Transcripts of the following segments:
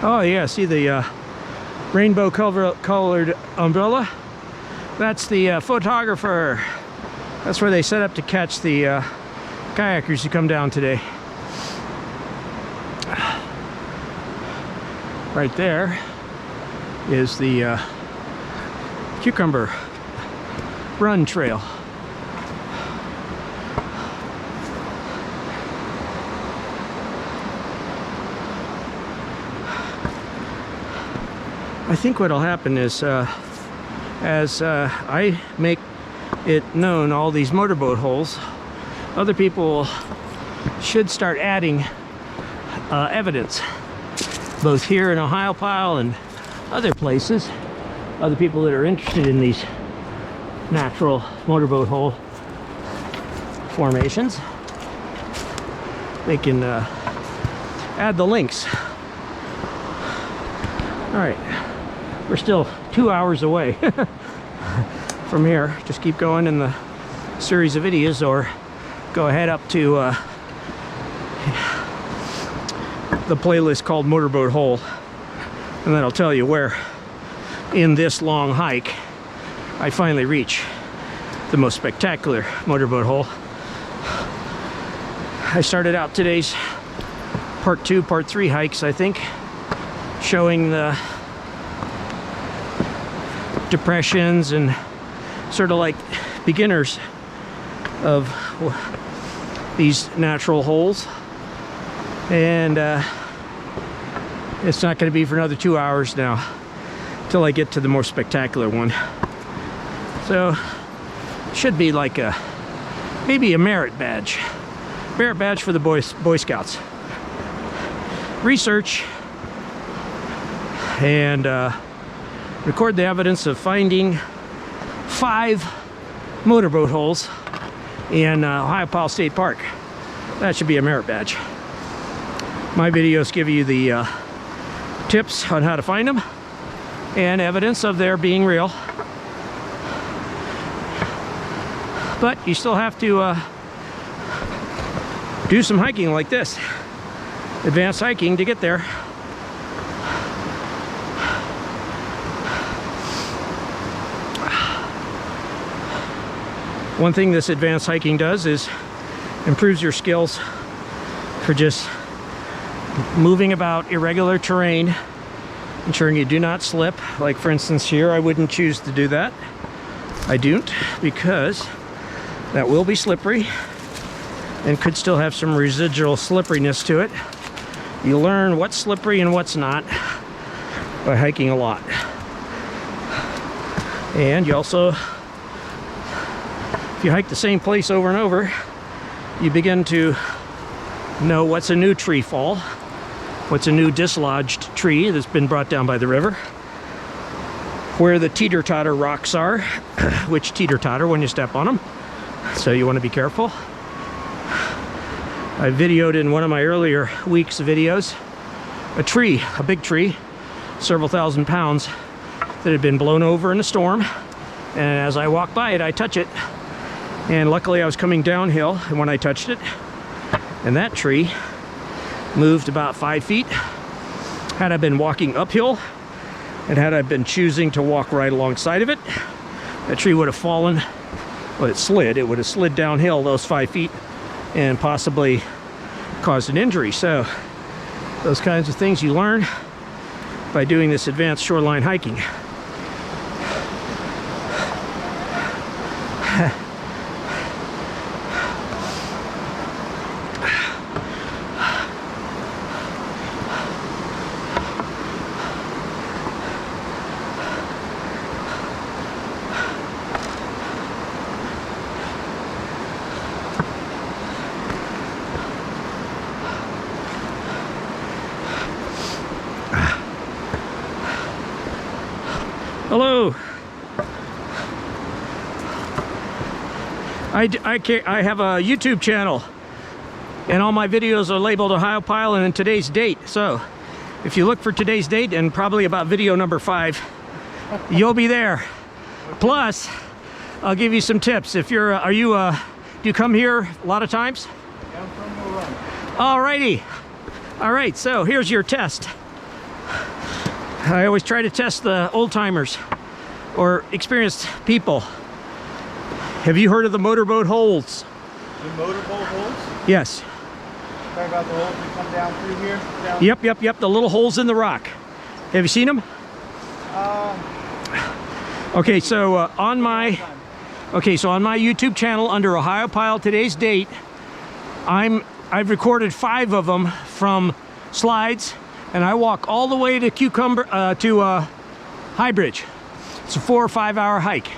Oh yeah, see the rainbow colored umbrella? That's the photographer. That's where they set up to catch the kayakers who come down today. Right there is the Cucumber Run Trail. I think what'll happen is as I make it known all these motorboat holes, other people should start adding evidence, both here in Ohiopyle and other places. Other people that are interested in these natural motorboat hole formations, they can add the links. All right, we're still 2 hours away from here. Just keep going in the series of videos, or go ahead up to the playlist called Motorboat Hole, and that'll tell you where in this long hike I finally reach the most spectacular motorboat hole. I started out today's part 2, part 3 hikes, I think, showing the depressions and sort of like beginners of these natural holes, and it's not going to be for another 2 hours now till I get to the more spectacular one. So should be like a maybe a merit badge for the Boy Scouts. Research and record the evidence of finding 5 motorboat holes in Ohiopyle State Park. That should be a merit badge. My videos give you the tips on how to find them and evidence of their being real. But you still have to do some hiking like this, advanced hiking, to get there. One thing this advanced hiking does is improves your skills for just moving about irregular terrain, ensuring you do not slip. Like for instance here, I wouldn't choose to do that. I don't, because that will be slippery and could still have some residual slipperiness to it. You learn what's slippery and what's not by hiking a lot. And you also, if you hike the same place over and over, you begin to know what's a new tree fall, what's a new dislodged tree that's been brought down by the river, where the teeter-totter rocks are, which teeter-totter when you step on them, so you want to be careful. I videoed in one of my earlier week's videos a tree, a big tree, several thousand pounds, that had been blown over in a storm, and as I walked by it, I touch it, and luckily I was coming downhill and when I touched it, and that tree moved about 5 feet. Had I been walking uphill and had I been choosing to walk right alongside of it, that tree would have fallen. Well, it would have slid downhill those 5 feet and possibly caused an injury. So those kinds of things you learn by doing this advanced shoreline hiking. Hello. I have a YouTube channel, and all my videos are labeled Ohiopyle and in today's date. So if you look for today's date and probably about video number 5, you'll be there. Plus, I'll give you some tips. If you're, do you come here a lot of times? Yeah, I'm from Iran. Alrighty. All right, so here's your test. I always try to test the old-timers or experienced people. Have you heard of the motorboat holes? The motorboat holes? Yes. Talking about the holes that come down through here? Yep. The little holes in the rock. Have you seen them? Okay, so on my YouTube channel under Ohiopyle today's date, I've recorded 5 of them from slides, and I walk all the way to High Bridge. It's a 4 or 5 hour hike,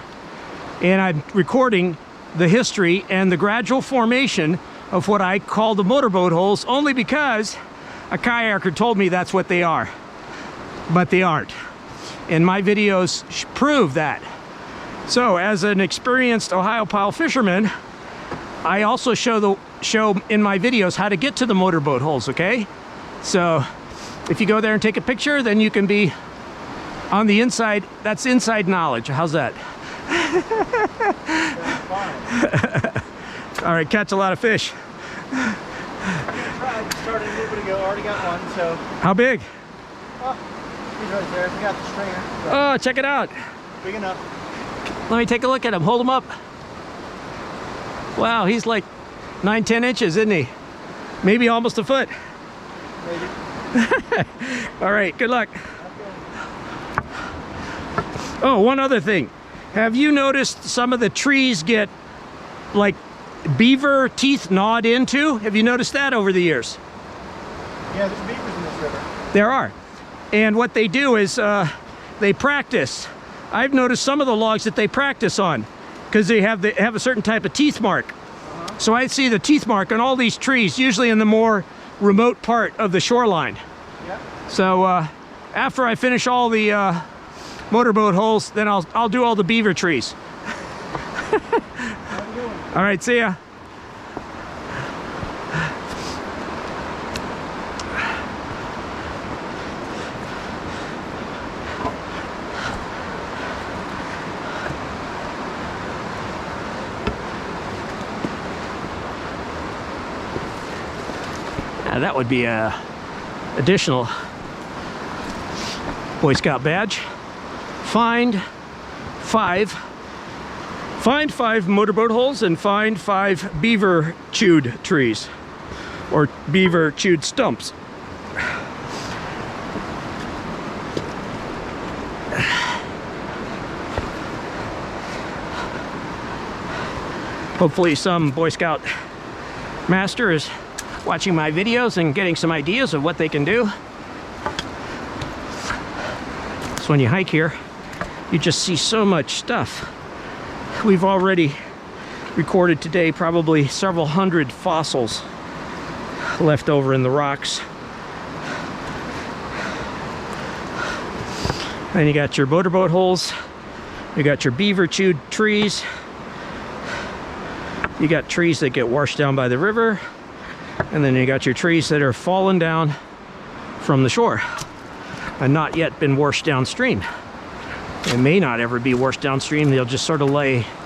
and I'm recording the history and the gradual formation of what I call the motorboat holes, only because a kayaker told me that's what they are, but they aren't. And my videos prove that. So as an experienced Ohiopyle fisherman, I also show in my videos how to get to the motorboat holes, okay? So if you go there and take a picture, then you can be on the inside. That's inside knowledge. How's that? All right, catch a lot of fish. I started a little bit ago, already got one, so. How big? Oh, he's right there. We got the stringer. So. Oh, check it out. Big enough. Let me take a look at him. Hold him up. Wow, he's like 9-10 inches, isn't he? Maybe almost a foot. Maybe. All right, good luck. Oh, one other thing. Have you noticed some of the trees get like beaver teeth gnawed into? Have you noticed that over the years? Yeah, there's beavers in this river. There are. And what they do is they practice. I've noticed some of the logs that they practice on because they have a certain type of teeth mark. So I see the teeth mark on all these trees, usually in the more remote part of the shoreline. Yep. So after I finish all the motorboat holes, then I'll do all the beaver trees. All right, see ya. Now that would be a additional Boy Scout badge. Find five motorboat holes and find 5 beaver chewed trees or beaver chewed stumps. Hopefully some Boy Scout master is watching my videos and getting some ideas of what they can do. So when you hike here, you just see so much stuff. We've already recorded today probably several hundred fossils left over in the rocks. And you got your motorboat holes, you got your beaver chewed trees, you got trees that get washed down by the river, and then you got your trees that are fallen down from the shore and not yet been washed downstream. They may not ever be washed downstream. They'll just sort of lay